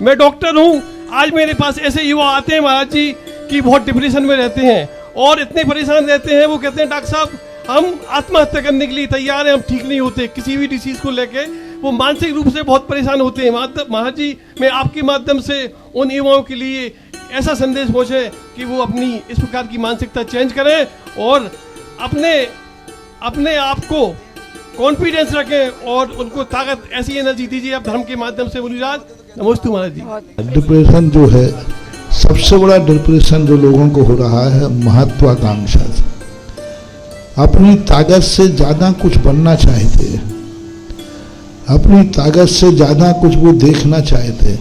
मैं डॉक्टर हूँ, आज मेरे पास ऐसे युवा आते हैं महाराज जी कि बहुत डिप्रेशन में रहते हैं और इतने परेशान रहते हैं, वो कहते हैं डॉक्टर साहब हम आत्महत्या करने के लिए तैयार हैं, हम ठीक नहीं होते किसी भी डिसीज को लेके, वो मानसिक रूप से बहुत परेशान होते हैं। महाराज जी मैं आपके माध्यम से उन युवाओं के लिए ऐसा संदेश पहुँचे कि वो अपनी इस प्रकार की मानसिकता चेंज करें और अपने आप को कॉन्फिडेंस रखें और उनको ताकत, ऐसी एनर्जी दीजिए आप धर्म के माध्यम से। मुनिराज नमस्ते महाराज जी। डिप्रेशन जो है सबसे बड़ा डिप्रेशन जो लोगों को हो रहा है महत्वाकांक्षा से, अपनी ताकत से ज्यादा कुछ बनना चाहते हैं, अपनी ताकत से ज्यादा कुछ वो देखना चाहते हैं।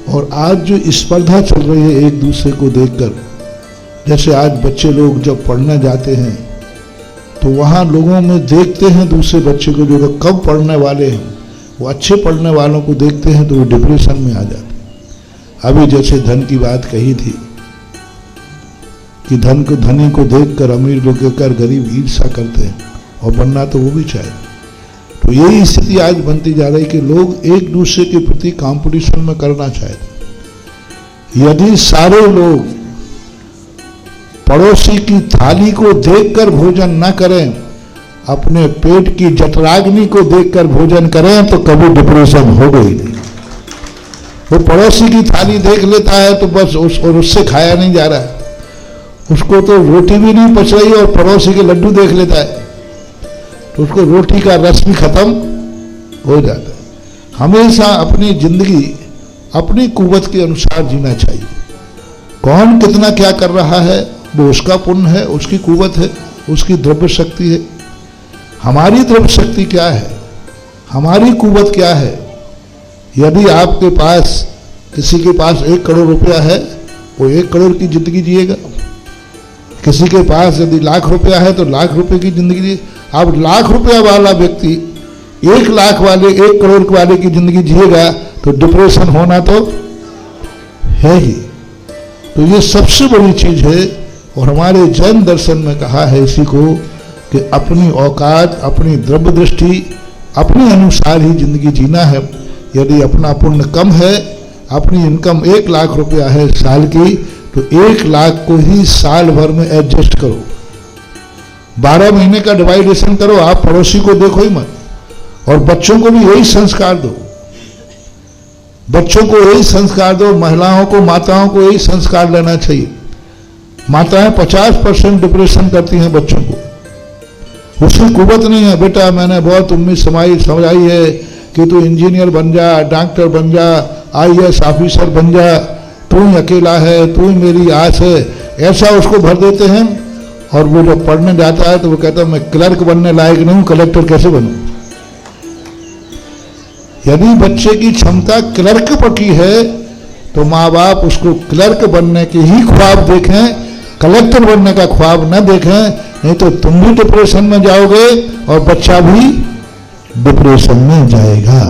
और आज जो स्पर्धा चल रही है एक दूसरे को देखकर, जैसे आज बच्चे लोग जब पढ़ने जाते हैं तो वहाँ लोगों में देखते हैं दूसरे बच्चे को जो कम पढ़ने वाले हैं, वो अच्छे पढ़ने वालों को देखते हैं तो वो डिप्रेशन में आ जाते हैं। अभी जैसे धन की बात कही थी कि धनी को देखकर अमीर लोग कहकर गरीब ईर्ष्या करते हैं और बनना तो वो भी चाहे। तो यही स्थिति आज बनती जा रही कि लोग एक दूसरे के प्रति कंपटीशन में करना चाहते। यदि सारे लोग पड़ोसी की थाली को देखकर भोजन न करें, अपने पेट की जठराग्नि को देखकर भोजन करें तो कभी डिप्रेशन होगा ही नहीं। वो पड़ोसी की थाली देख लेता है तो बस उससे खाया नहीं जा रहा है, उसको तो रोटी भी नहीं पच रही और पड़ोसी के लड्डू देख लेता है तो उसको रोटी का रस भी खत्म हो जाता है। हमेशा अपनी जिंदगी अपनी कुव्वत के अनुसार जीना चाहिए। कौन कितना क्या कर रहा है वो उसका पुण्य है, उसकी कुव्वत है, उसकी द्रव्य शक्ति है। हमारी द्रव्य शक्ति क्या है, हमारी कुव्वत क्या है। यदि आपके पास किसी के पास 1 करोड़ रुपया है वो 1 करोड़ की जिंदगी जिएगा, किसी के पास यदि लाख रुपया है तो लाख रुपए की जिंदगी जिए। अब लाख रुपया वाला व्यक्ति 1 लाख वाले 1 करोड़ वाले की जिंदगी जिएगा तो डिप्रेशन होना तो है ही। तो ये सबसे बड़ी चीज है और हमारे जैन दर्शन में कहा है इसी को कि अपनी औकात, अपनी द्रव्य दृष्टि, अपने अनुसार ही जिंदगी जीना है। यदि अपना पुण्य कम है, अपनी इनकम 1 लाख रुपया है साल की, तो 1 लाख को ही साल भर में एडजस्ट करो, 12 महीने का डिवाइडेशन करो। आप पड़ोसी को देखो ही मत। और बच्चों को भी यही संस्कार दो, बच्चों को यही संस्कार दो, महिलाओं को, माताओं को यही संस्कार लेना चाहिए। माताएं 50% डिप्रेशन करती हैं बच्चों को, उसकी कुव्वत नहीं है। बेटा मैंने बहुत उम्मीद समझाई है कि तू इंजीनियर बन जा, डॉक्टर बन जा, IAS ऑफिसर बन जा, तू ही अकेला है, तू ही मेरी आस है, ऐसा उसको भर देते हैं। और वो जब पढ़ने जाता है तो वो कहता है मैं क्लर्क बनने लायक नहीं हूं, कलेक्टर कैसे बनूं। यदि बच्चे की क्षमता क्लर्क पर की है तो माँ बाप उसको क्लर्क बनने के ही ख्वाब देखें, कलेक्टर बनने का ख्वाब न देखें, नहीं तो तुम भी डिप्रेशन में जाओगे और बच्चा भी डिप्रेशन में जाएगा।